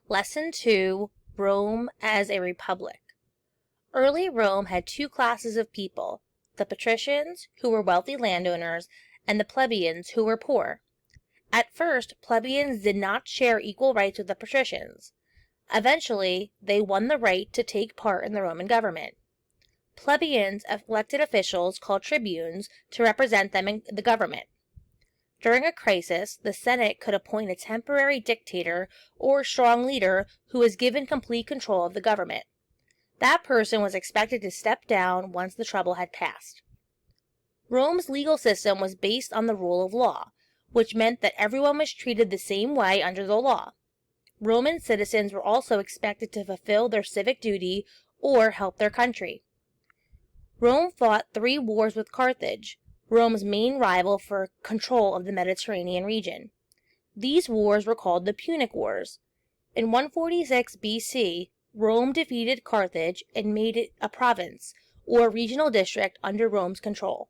Lesson 2, Rome as a Republic. Early Rome had two classes of people, the patricians, who were wealthy landowners, and the plebeians, who were poor. At first, plebeians did not share equal rights with the patricians. Eventually, they won the right to take part in the Roman government. Plebeians elected officials called tribunes to represent them in the government. During a crisis, the Senate could appoint a temporary dictator or strong leader who was given complete control of the government. That person was expected to step down once the trouble had passed. Rome's legal system was based on the rule of law, which meant that everyone was treated the same way under the law. Roman citizens were also expected to fulfill their civic duty or help their country. Rome fought 3 wars with Carthage, Rome's main rival for control of the Mediterranean region. These wars were called the Punic Wars. In 146 BC, Rome defeated Carthage and made it a province, or regional district under Rome's control.